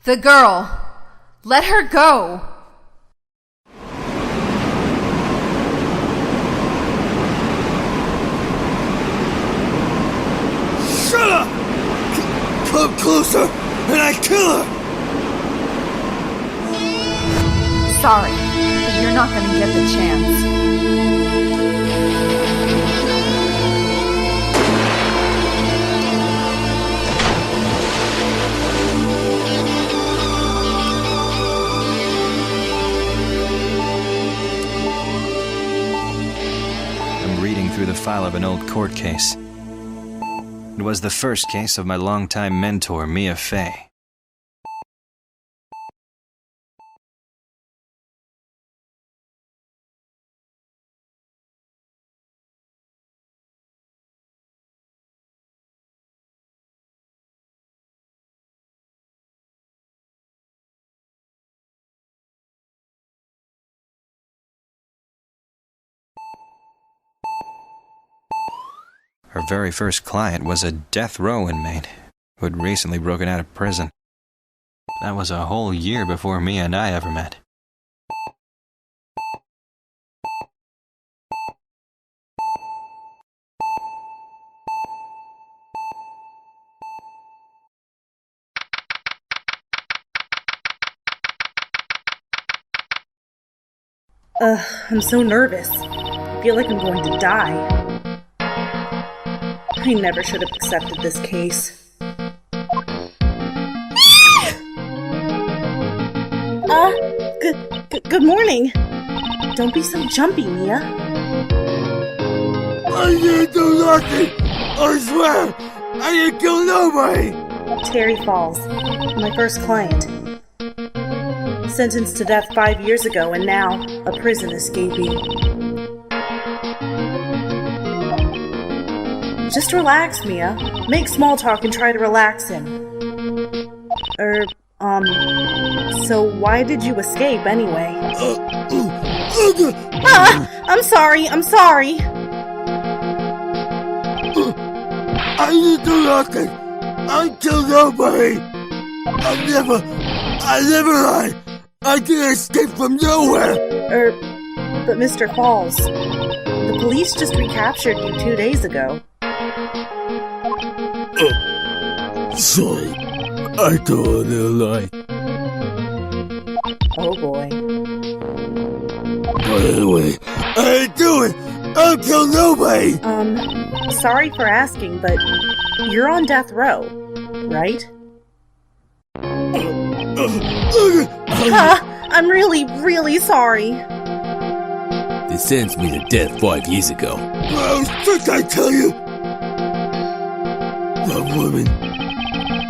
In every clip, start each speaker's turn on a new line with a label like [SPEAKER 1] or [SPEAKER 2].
[SPEAKER 1] The girl. Let her go.
[SPEAKER 2] Shut up! Come closer, and I kill her!
[SPEAKER 1] Sorry, but you're not gonna get the chance.
[SPEAKER 3] I'm reading through the file of an old court case. It was the first case of my longtime mentor, Mia Fey. Her very first client was a death row inmate who had recently broken out of prison. That was a whole year before Mia and I ever met.
[SPEAKER 4] I'm so nervous. I feel like I'm going to die. I never should have accepted this case. Good morning. Don't be so jumpy, Mia.
[SPEAKER 2] I didn't do nothing! I swear! I didn't kill nobody!
[SPEAKER 4] Terry Fawles, my first client. Sentenced to death 5 years ago and now a prison escapee. Just relax, Mia. Make small talk and try to relax him. So why did you escape anyway? I'm sorry.
[SPEAKER 2] I didn't do nothing! I killed nobody! I never lied! I didn't escape from nowhere!
[SPEAKER 4] But Mr. Fawles, the police just recaptured you 2 days ago.
[SPEAKER 2] Sorry, I told a little lie.
[SPEAKER 4] Oh boy.
[SPEAKER 2] But anyway, I ain't do it! I killed nobody!
[SPEAKER 4] Sorry for asking, but you're on death row, right? I'm really sorry.
[SPEAKER 5] They sentenced me to death 5 years ago.
[SPEAKER 2] Well, did I tell you? That woman,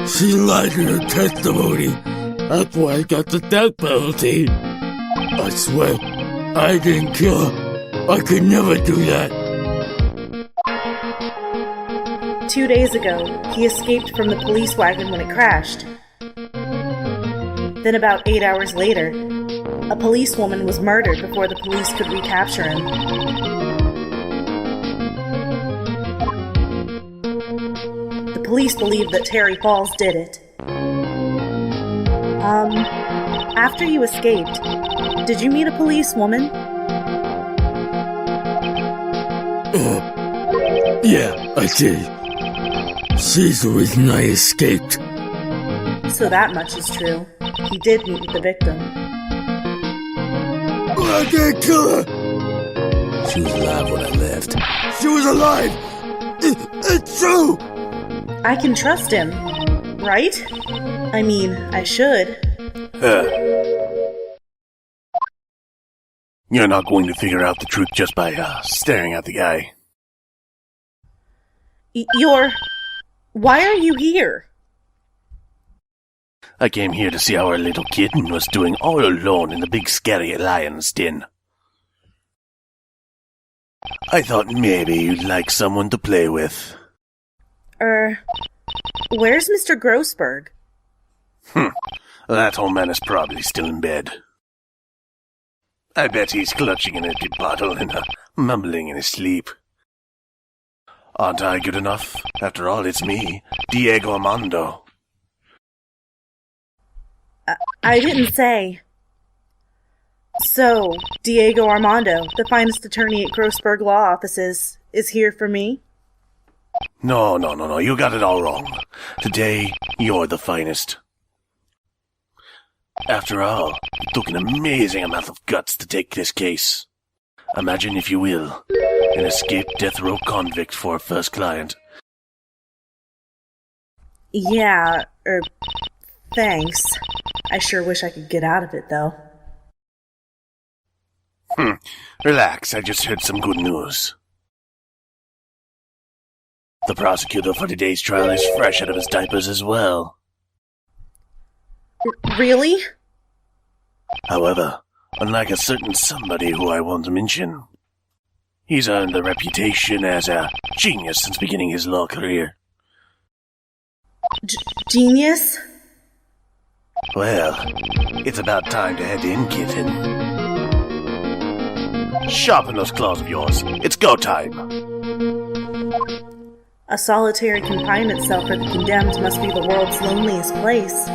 [SPEAKER 2] she lied in her testimony. That's why I got the death penalty. I swear, I didn't kill her. I could never do that.
[SPEAKER 4] 2 days ago, he escaped from the police wagon when it crashed. Then about 8 hours later, a policewoman was murdered before the police could recapture him. The police believe that Terry Fawles did it. After you escaped, did you meet a policewoman?
[SPEAKER 2] Yeah, I did. She's the reason I escaped.
[SPEAKER 4] So that much is true. He did meet with the victim.
[SPEAKER 2] I didn't kill her!
[SPEAKER 5] She was alive when I left.
[SPEAKER 2] She was alive! It's true!
[SPEAKER 4] I can trust him, right? I mean, I should.
[SPEAKER 6] You're not going to figure out the truth just by staring at the guy.
[SPEAKER 4] Why are you here?
[SPEAKER 6] I came here to see how our little kitten was doing all alone in the big scary lion's den. I thought maybe you'd like someone to play with.
[SPEAKER 4] Where's Mr. Grossberg?
[SPEAKER 6] That old man is probably still in bed. I bet he's clutching an empty bottle and mumbling in his sleep. Aren't I good enough? After all, it's me, Diego Armando.
[SPEAKER 4] I didn't say. So, Diego Armando, the finest attorney at Grossberg Law Offices, is here for me?
[SPEAKER 6] No, you got it all wrong. Today, you're the finest. After all, it took an amazing amount of guts to take this case. Imagine, if you will, an escaped death row convict for a first client.
[SPEAKER 4] Yeah, thanks. I sure wish I could get out of it, though.
[SPEAKER 6] Relax, I just heard some good news. The prosecutor for today's trial is fresh out of his diapers as well.
[SPEAKER 4] Really?
[SPEAKER 6] However, unlike a certain somebody who I won't mention, he's earned the reputation as a genius since beginning his law career.
[SPEAKER 4] Genius?
[SPEAKER 6] Well, it's about time to head in, kitten. Sharpen those claws of yours. It's go time.
[SPEAKER 4] A solitary confinement cell for the condemned must be the world's loneliest place.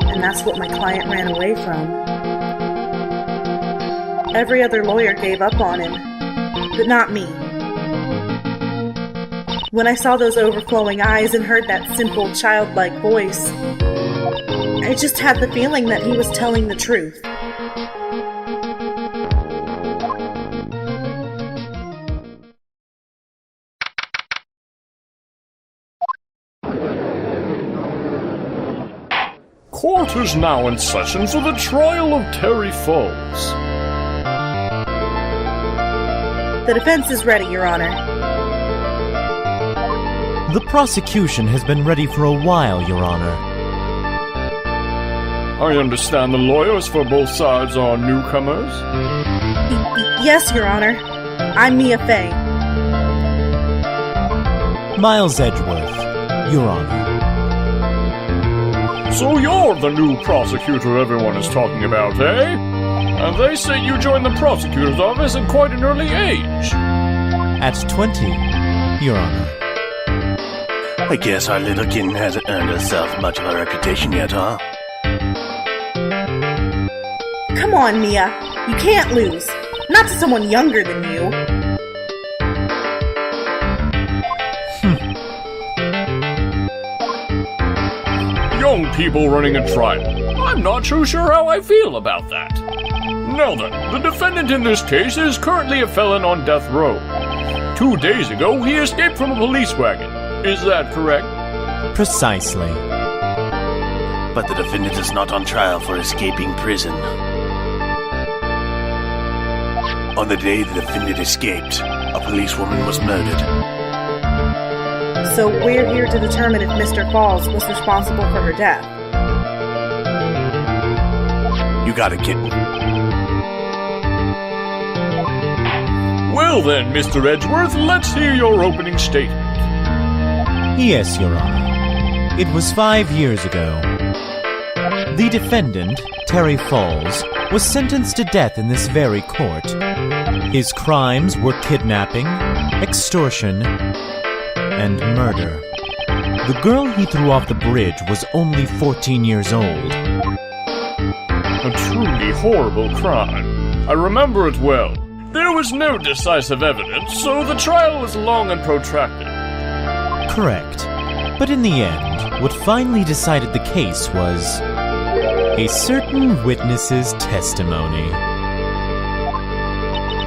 [SPEAKER 4] And that's what my client ran away from. Every other lawyer gave up on him, but not me. When I saw those overflowing eyes and heard that simple, childlike voice, I just had the feeling that he was telling the truth.
[SPEAKER 7] Court is now in session for the trial of Terry Fawles.
[SPEAKER 4] The defense is ready, Your Honor.
[SPEAKER 8] The prosecution has been ready for a while, Your Honor.
[SPEAKER 7] I understand the lawyers for both sides are newcomers?
[SPEAKER 4] Yes, Your Honor. I'm Mia Fey.
[SPEAKER 8] Miles Edgeworth, Your Honor.
[SPEAKER 7] So you're the new prosecutor everyone is talking about, eh? And they say you joined the prosecutor's office at quite an early age.
[SPEAKER 8] At 20, Your Honor.
[SPEAKER 6] I guess our little kitten hasn't earned herself much of a reputation yet, huh?
[SPEAKER 4] Come on, Mia. You can't lose. Not to someone younger than you.
[SPEAKER 7] Young people running a trial. I'm not too sure how I feel about that. Now then, the defendant in this case is currently a felon on death row. 2 days ago, he escaped from a police wagon. Is that correct?
[SPEAKER 8] Precisely.
[SPEAKER 6] But the defendant is not on trial for escaping prison. On the day the defendant escaped, a policewoman was murdered.
[SPEAKER 4] So we're here to determine if Mr. Fawles was responsible for her death.
[SPEAKER 6] You got it, kitten.
[SPEAKER 7] Well then, Mr. Edgeworth, let's hear your opening statement.
[SPEAKER 8] Yes, Your Honor. It was 5 years ago. The defendant, Terry Fawles, was sentenced to death in this very court. His crimes were kidnapping, extortion, and murder. The girl he threw off the bridge was only 14 years old.
[SPEAKER 7] A truly horrible crime. I remember it well. There was no decisive evidence, so the trial was long and protracted.
[SPEAKER 8] Correct. But in the end, what finally decided the case was a certain witness's testimony.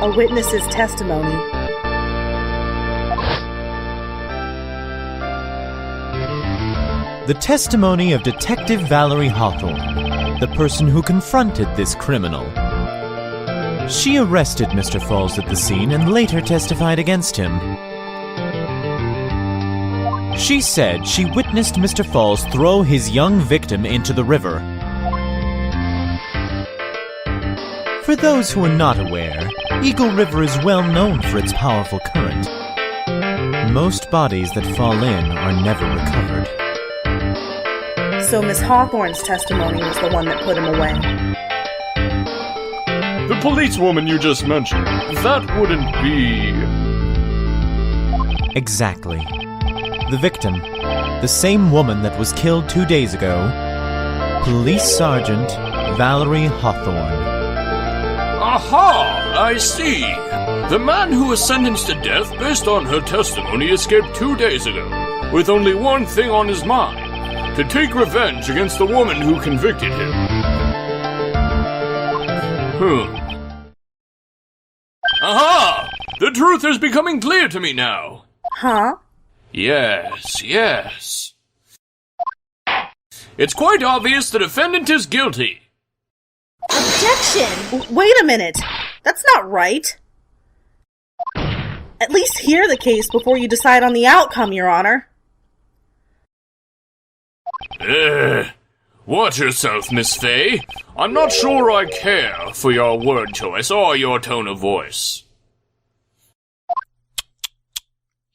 [SPEAKER 4] A witness's testimony.
[SPEAKER 8] The testimony of Detective Valerie Hawthorne, the person who confronted this criminal. She arrested Mr. Fawles at the scene and later testified against him. She said she witnessed Mr. Fawles throw his young victim into the river. For those who are not aware, Eagle River is well known for its powerful current. Most bodies that fall in are never recovered.
[SPEAKER 4] So Miss Hawthorne's testimony was the one that put him away.
[SPEAKER 7] The policewoman you just mentioned, that wouldn't be...
[SPEAKER 8] Exactly. The victim, the same woman that was killed 2 days ago, Police Sergeant Valerie Hawthorne.
[SPEAKER 7] Aha! I see. The man who was sentenced to death based on her testimony escaped 2 days ago, with only one thing on his mind: to take revenge against the woman who convicted him. Aha! The truth is becoming clear to me now.
[SPEAKER 4] Huh?
[SPEAKER 7] Yes. It's quite obvious the defendant is guilty.
[SPEAKER 4] Objection! Wait a minute. That's not right. At least hear the case before you decide on the outcome, Your Honor.
[SPEAKER 7] Watch yourself, Miss Fay. I'm not sure I care for your word choice or your tone of voice.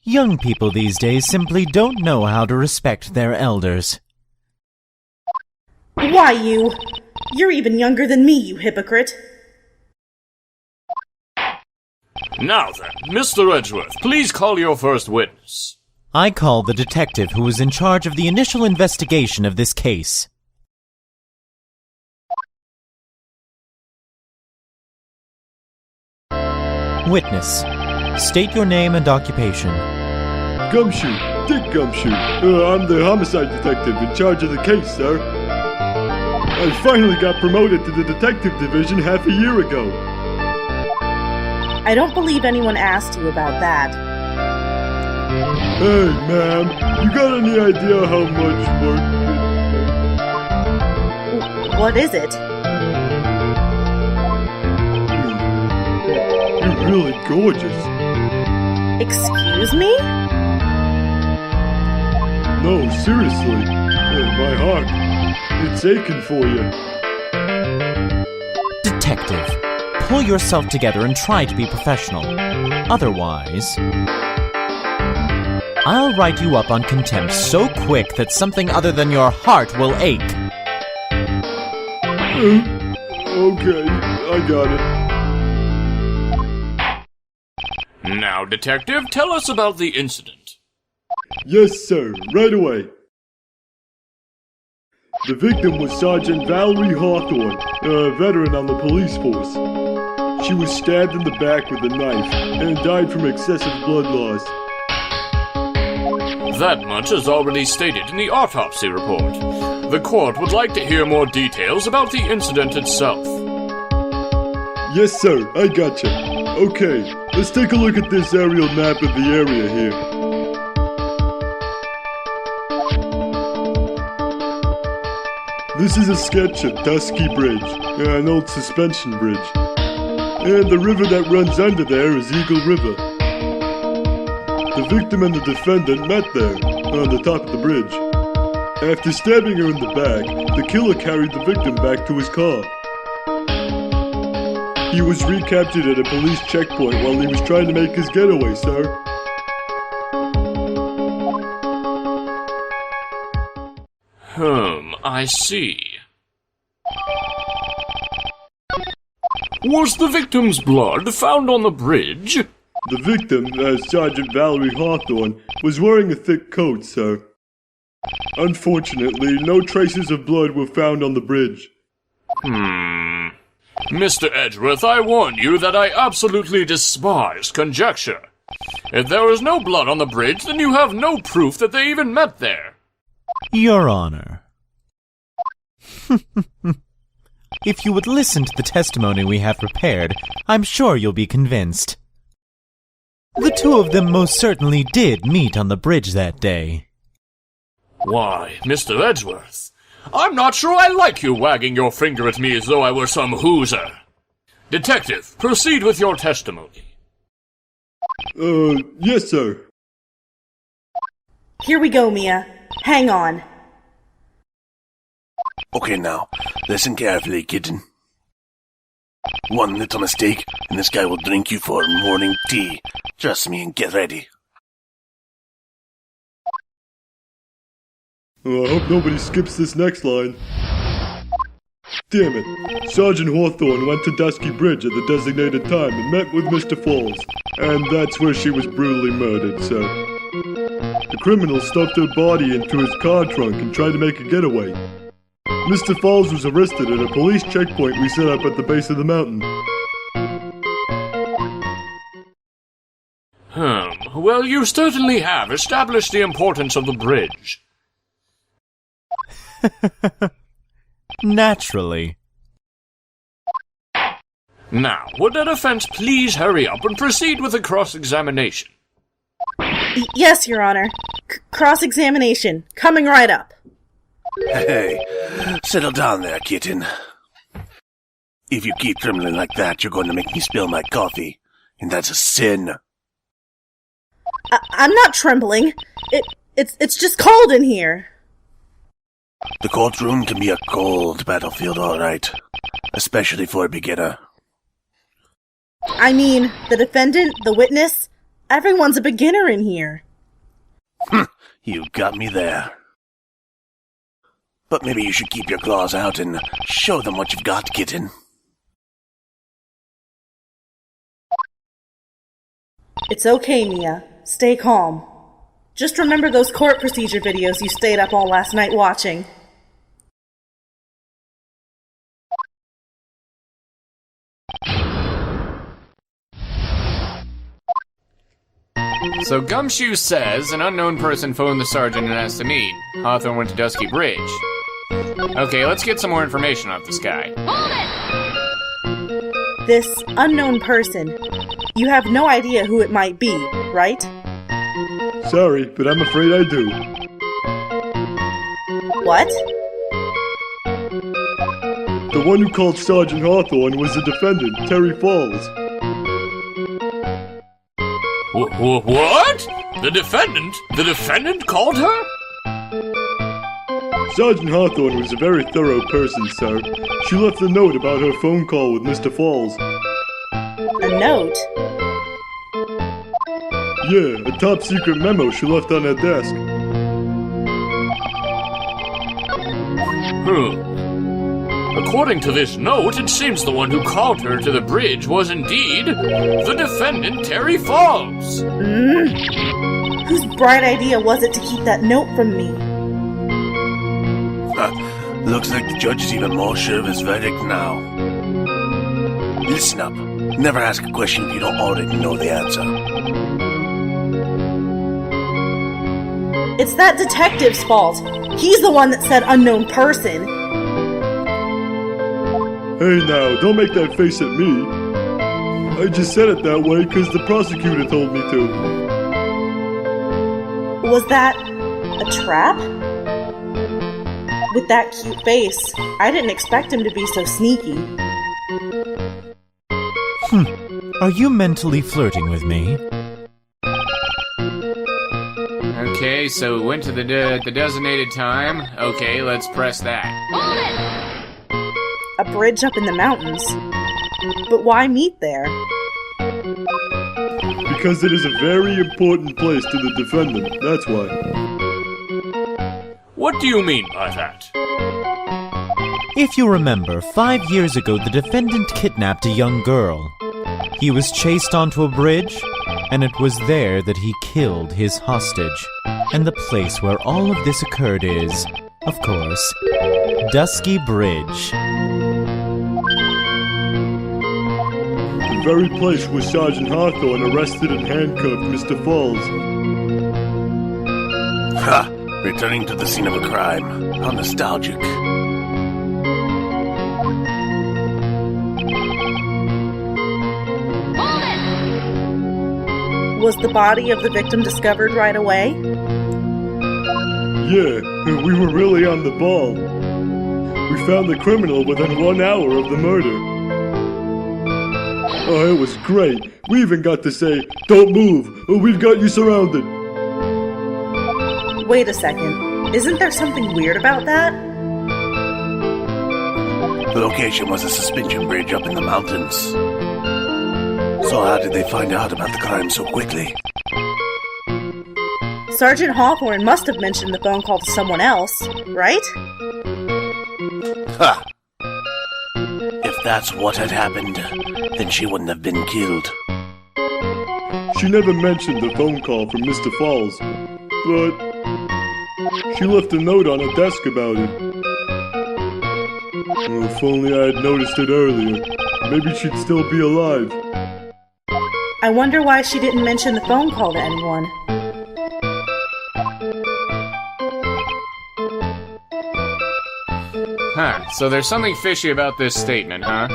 [SPEAKER 8] Young people these days simply don't know how to respect their elders.
[SPEAKER 4] Why, you're even younger than me, you hypocrite.
[SPEAKER 7] Now then, Mr. Edgeworth, please call your first witness.
[SPEAKER 8] I call the detective who was in charge of the initial investigation of this case. Witness, state your name and occupation.
[SPEAKER 9] Gumshoe, Dick Gumshoe. I'm the homicide detective in charge of the case, sir. I finally got promoted to the detective division half a year ago.
[SPEAKER 4] I don't believe anyone asked you about that.
[SPEAKER 9] Hey, ma'am, you got any idea how much work...
[SPEAKER 4] What is it?
[SPEAKER 9] You're really gorgeous.
[SPEAKER 4] Excuse me?
[SPEAKER 9] No, seriously. My heart. It's aching for you.
[SPEAKER 8] Detective, pull yourself together and try to be professional. Otherwise, I'll write you up on contempt so quick that something other than your heart will ache.
[SPEAKER 9] Okay, I got it.
[SPEAKER 7] Now, detective, tell us about the incident.
[SPEAKER 9] Yes, sir, right away. The victim was Sergeant Valerie Hawthorne, a veteran on the police force. She was stabbed in the back with a knife and died from excessive blood loss.
[SPEAKER 7] That much is already stated in the autopsy report. The court would like to hear more details about the incident itself.
[SPEAKER 9] Yes, sir, I gotcha. Okay, let's take a look at this aerial map of the area here. This is a sketch of Dusky Bridge, an old suspension bridge. And the river that runs under there is Eagle River. The victim and the defendant met there, on the top of the bridge. After stabbing her in the back, the killer carried the victim back to his car. He was recaptured at a police checkpoint while he was trying to make his getaway, sir.
[SPEAKER 7] I see. Was the victim's blood found on the bridge?
[SPEAKER 9] The victim, Sergeant Valerie Hawthorne, was wearing a thick coat, sir. Unfortunately, no traces of blood were found on the bridge.
[SPEAKER 7] Mr. Edgeworth, I warn you that I absolutely despise conjecture. If there is no blood on the bridge, then you have no proof that they even met there.
[SPEAKER 8] Your Honor. If you would listen to the testimony we have prepared, I'm sure you'll be convinced. The two of them most certainly did meet on the bridge that day.
[SPEAKER 7] Why, Mr. Edgeworth, I'm not sure I like you wagging your finger at me as though I were some hooser. Detective, proceed with your testimony.
[SPEAKER 9] Yes, sir.
[SPEAKER 4] Here we go, Mia. Hang on.
[SPEAKER 6] Okay, now, listen carefully, kitten. One little mistake, and this guy will drink you for morning tea. Trust me and get ready.
[SPEAKER 9] I hope nobody skips this next line. Damn it. Sergeant Hawthorne went to Dusky Bridge at the designated time and met with Mr. Fawles. And that's where she was brutally murdered, sir. the criminal stuffed her body into his car trunk and tried to make a getaway. Mr. Fawles was arrested at a police checkpoint we set up at the base of the mountain.
[SPEAKER 7] Well, you certainly have established the importance of the bridge.
[SPEAKER 8] Naturally.
[SPEAKER 7] Now, would the defense please hurry up and proceed with the cross-examination?
[SPEAKER 4] Yes, Your Honor. Cross-examination. Coming right up.
[SPEAKER 6] Hey, settle down there, kitten. If you keep trembling like that, you're going to make me spill my coffee, and that's a sin.
[SPEAKER 4] I'm not trembling. It's just cold in here.
[SPEAKER 6] The courtroom can be a cold battlefield, all right. Especially for a beginner.
[SPEAKER 4] I mean, the defendant, the witness, everyone's a beginner in here.
[SPEAKER 6] You got me there. But maybe you should keep your claws out and show them what you've got, kitten.
[SPEAKER 4] It's okay, Mia. Stay calm. Just remember those court procedure videos you stayed up all last night watching.
[SPEAKER 10] So Gumshoe says an unknown person phoned the sergeant and asked to meet. Hawthorne went to Dusky Bridge. Okay, let's get some more information off this guy.
[SPEAKER 4] This unknown person, you have no idea who it might be, right?
[SPEAKER 9] Sorry, but I'm afraid I do.
[SPEAKER 4] What?
[SPEAKER 9] The one who called Sergeant Hawthorne was the defendant, Terry Fawles.
[SPEAKER 7] What? The defendant? The defendant called her?
[SPEAKER 9] Sergeant Hawthorne was a very thorough person, sir. She left a note about her phone call with Mr. Fawles.
[SPEAKER 4] A note?
[SPEAKER 9] Yeah, a top-secret memo she left on her desk.
[SPEAKER 7] According to this note, it seems the one who called her to the bridge was indeed the defendant, Terry Fawles.
[SPEAKER 4] Whose bright idea was it to keep that note from me?
[SPEAKER 6] Looks like the judge is even more sure of his verdict now. Listen up. Never ask a question if you don't already know the answer.
[SPEAKER 4] It's that detective's fault. He's the one that said unknown person.
[SPEAKER 9] Hey now, don't make that face at me. I just said it that way because the prosecutor told me to.
[SPEAKER 4] Was that a trap? With that cute face, I didn't expect him to be so sneaky.
[SPEAKER 8] Are you mentally flirting with me?
[SPEAKER 10] Okay, so we went to the designated time. Okay, let's press that.
[SPEAKER 4] A bridge up in the mountains. But why meet there?
[SPEAKER 9] Because it is a very important place to the defendant, that's why.
[SPEAKER 7] What do you mean by that?
[SPEAKER 8] If you remember, 5 years ago the defendant kidnapped a young girl. He was chased onto a bridge, and it was there that he killed his hostage. And the place where all of this occurred is, of course, Dusky Bridge.
[SPEAKER 9] The very place where Sergeant Hawthorne arrested and handcuffed Mr. Fawles.
[SPEAKER 6] Ha! Returning to the scene of a crime. How nostalgic.
[SPEAKER 4] Was the body of the victim discovered right away?
[SPEAKER 9] Yeah, we were really on the ball. We found the criminal within 1 hour of the murder. Oh, it was great. We even got to say, "Don't move, or we've got you surrounded."
[SPEAKER 4] Wait a second. Isn't there something weird about that?
[SPEAKER 6] The location was a suspension bridge up in the mountains. So how did they find out about the crime so quickly?
[SPEAKER 4] Sergeant Hawthorne must have mentioned the phone call to someone else, right?
[SPEAKER 6] Ha! If that's what had happened, then she wouldn't have been killed.
[SPEAKER 9] She never mentioned the phone call from Mr. Fawles. but she left a note on her desk about it. Well, if only I had noticed it earlier. Maybe she'd still be alive.
[SPEAKER 4] I wonder why she didn't mention the phone call to anyone.
[SPEAKER 10] Huh, so there's something fishy about this statement, huh?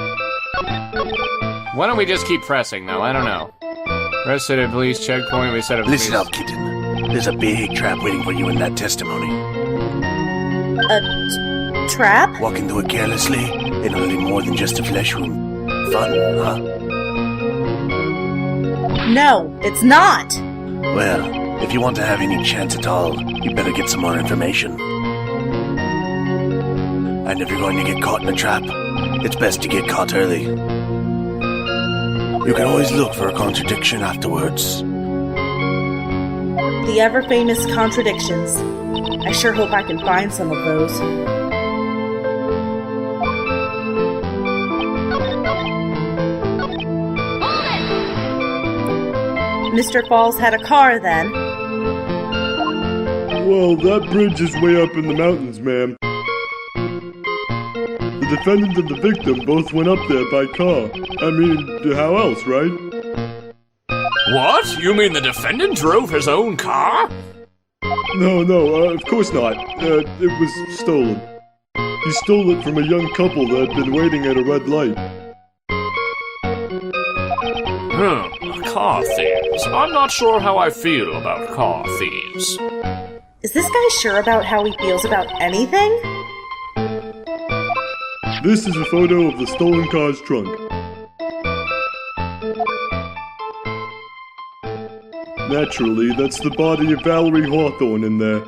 [SPEAKER 10] Why don't we just keep pressing, though? I don't know. Arrested at police checkpoint, we set up...
[SPEAKER 6] Listen up, kitten. There's a big trap waiting for you in that testimony.
[SPEAKER 4] A trap?
[SPEAKER 6] Walk into it carelessly, it'll be more than just a flesh wound. Fun, huh?
[SPEAKER 4] No, it's not!
[SPEAKER 6] Well, if you want to have any chance at all, you better get some more information. And if you're going to get caught in a trap, it's best to get caught early. You can always look for a contradiction afterwards.
[SPEAKER 4] The ever-famous contradictions. I sure hope I can find some of those. Mr. Fawles had a car then.
[SPEAKER 9] Well, that bridge is way up in the mountains, ma'am. The defendant and the victim both went up there by car. I mean, how else, right?
[SPEAKER 7] What? You mean the defendant drove his own car?
[SPEAKER 9] No, of course not. It was stolen. He stole it from a young couple that had been waiting at a red light.
[SPEAKER 7] Car thieves. I'm not sure how I feel about car thieves.
[SPEAKER 4] Is this guy sure about how he feels about anything?
[SPEAKER 9] This is a photo of the stolen car's trunk. Naturally, that's the body of Valerie Hawthorne in there.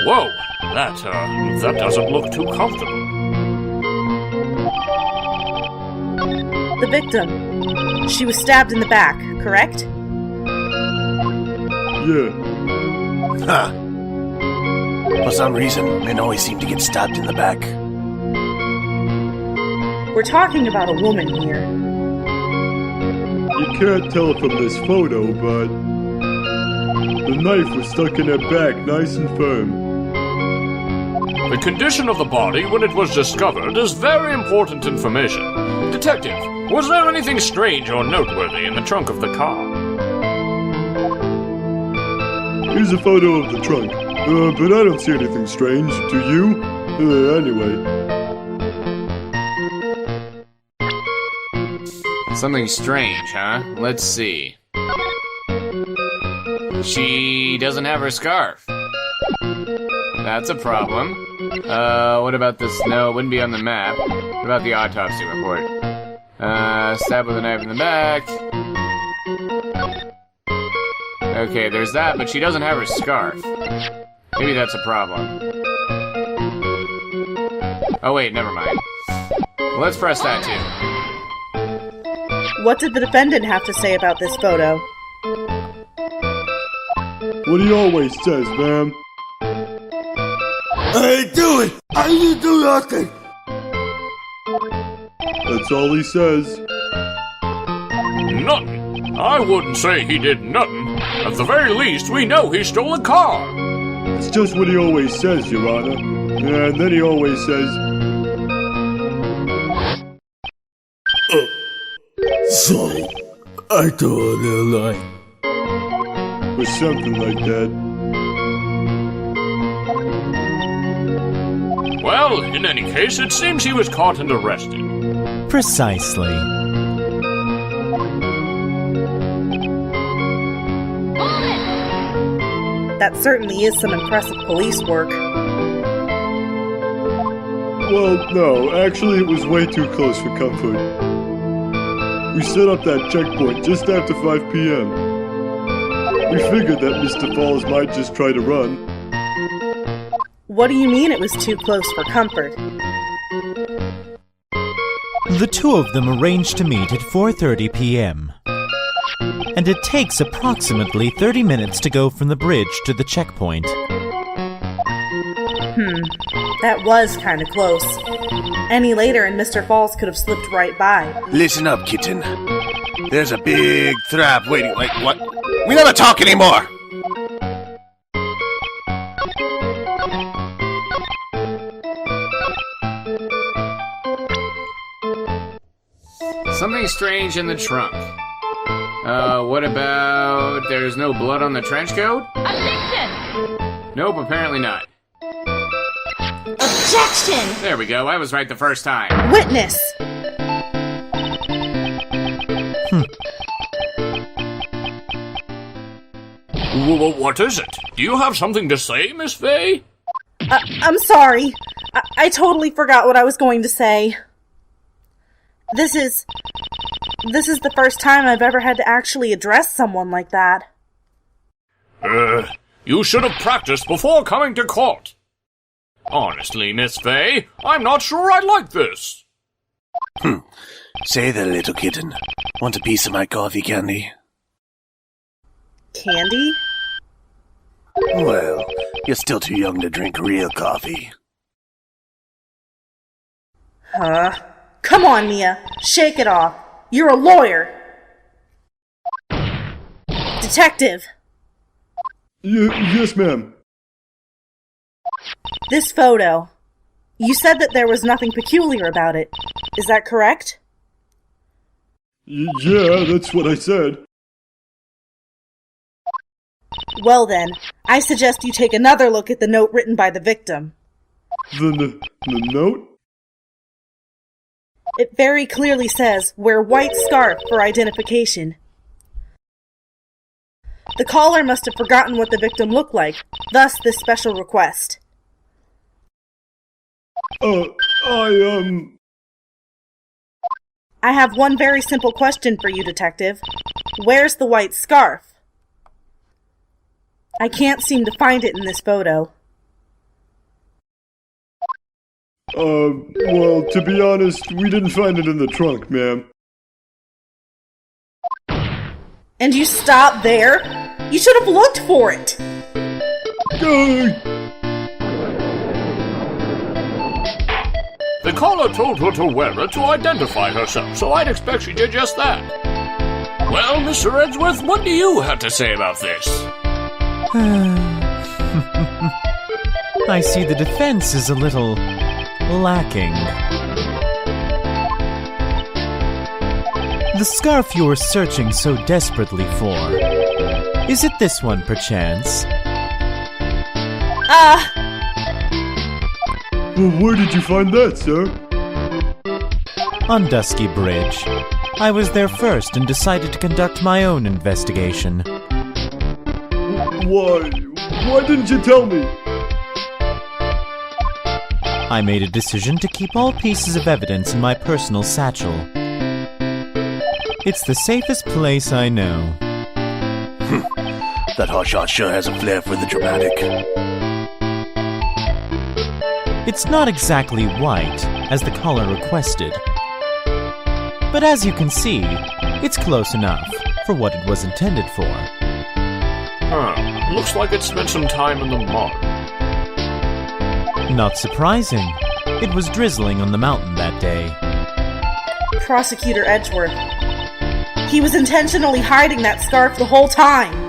[SPEAKER 7] Whoa, that doesn't look too comfortable.
[SPEAKER 4] The victim. She was stabbed in the back, correct?
[SPEAKER 9] Yeah.
[SPEAKER 6] Huh. For some reason, men always seem to get stabbed in the back.
[SPEAKER 4] We're talking about a woman here.
[SPEAKER 9] You can't tell from this photo, but the knife was stuck in her back nice and firm.
[SPEAKER 7] The condition of the body when it was discovered is very important information. Detective, was there anything strange or noteworthy in the trunk of the car?
[SPEAKER 9] Here's a photo of the trunk. But I don't see anything strange. Do you? Anyway.
[SPEAKER 10] Something strange, huh? Let's see. She doesn't have her scarf. That's a problem. What about this? No, it wouldn't be on the map. What about the autopsy report? Stabbed with a knife in the back. Okay, there's that, but she doesn't have her scarf. Maybe that's a problem. Oh wait, never mind. Let's press that too.
[SPEAKER 4] What did the defendant have to say about this photo?
[SPEAKER 9] What he always says, ma'am.
[SPEAKER 2] I ain't do it! I didn't do nothing!
[SPEAKER 9] That's all he says.
[SPEAKER 7] Nothing. I wouldn't say he did nothing. At the very least, we know he stole a car.
[SPEAKER 9] It's just what he always says, Your Honor. And then he always says...
[SPEAKER 2] Sorry, I told a little lie.
[SPEAKER 9] Or something like that.
[SPEAKER 7] Well, in any case, it seems he was caught and arrested.
[SPEAKER 8] Precisely.
[SPEAKER 4] That certainly is some impressive police work.
[SPEAKER 9] Well, no, actually it was way too close for comfort. We set up that checkpoint just after 5 p.m. We figured that Mr. Fawles might just try to run.
[SPEAKER 4] What do you mean it was too close for comfort?
[SPEAKER 8] The two of them arranged to meet at 4:30 p.m. And it takes approximately 30 minutes to go from the bridge to the checkpoint.
[SPEAKER 4] That was kinda close. Any later and Mr. Fawles could have slipped right by.
[SPEAKER 6] Listen up, kitten. There's a big trap waiting. Wait, what? We never talk anymore!
[SPEAKER 10] Something strange in the trunk. What about there's no blood on the trench coat?
[SPEAKER 1] Objection!
[SPEAKER 10] Nope, apparently not.
[SPEAKER 4] Objection!
[SPEAKER 10] There we go, I was right the first time.
[SPEAKER 4] Witness!
[SPEAKER 7] What is it? Do you have something to say, Miss Fay?
[SPEAKER 4] I'm sorry. I totally forgot what I was going to say. This is the first time I've ever had to actually address someone like that.
[SPEAKER 7] You should have practiced before coming to court. Honestly, Miss Fay, I'm not sure I like this.
[SPEAKER 6] Say there, little kitten. Want a piece of my coffee candy?
[SPEAKER 4] Candy?
[SPEAKER 6] Well, you're still too young to drink real coffee.
[SPEAKER 4] Huh? Come on, Mia. Shake it off. You're a lawyer. Detective.
[SPEAKER 9] Yes, ma'am.
[SPEAKER 4] This photo. You said that there was nothing peculiar about it. Is that correct?
[SPEAKER 9] Yeah, that's what I said.
[SPEAKER 4] Well then, I suggest you take another look at the note written by the victim.
[SPEAKER 9] The note?
[SPEAKER 4] It very clearly says, wear white scarf for identification. The caller must have forgotten what the victim looked like, thus this special request. I have one very simple question for you, Detective. Where's the white scarf? I can't seem to find it in this photo.
[SPEAKER 9] Well, to be honest, we didn't find it in the trunk, ma'am.
[SPEAKER 4] And you stopped there? You should have looked for it!
[SPEAKER 7] The caller told her to wear it to identify herself, so I'd expect she did just that. Well, Mr. Edgeworth, what do you have to say about this?
[SPEAKER 8] I see the defense is a little lacking. The scarf you were searching so desperately for. Is it this one, perchance?
[SPEAKER 9] Well, where did you find that, sir?
[SPEAKER 8] On Dusky Bridge. I was there first and decided to conduct my own investigation.
[SPEAKER 9] Why didn't you tell me?
[SPEAKER 8] I made a decision to keep all pieces of evidence in my personal satchel. It's the safest place I know.
[SPEAKER 6] That hotshot sure has a flair for the dramatic.
[SPEAKER 8] It's not exactly white, as the caller requested. But as you can see, it's close enough for what it was intended for.
[SPEAKER 7] Looks like it spent some time in the mud.
[SPEAKER 8] Not surprising. It was drizzling on the mountain that day.
[SPEAKER 4] Prosecutor Edgeworth. He was intentionally hiding that scarf the whole time.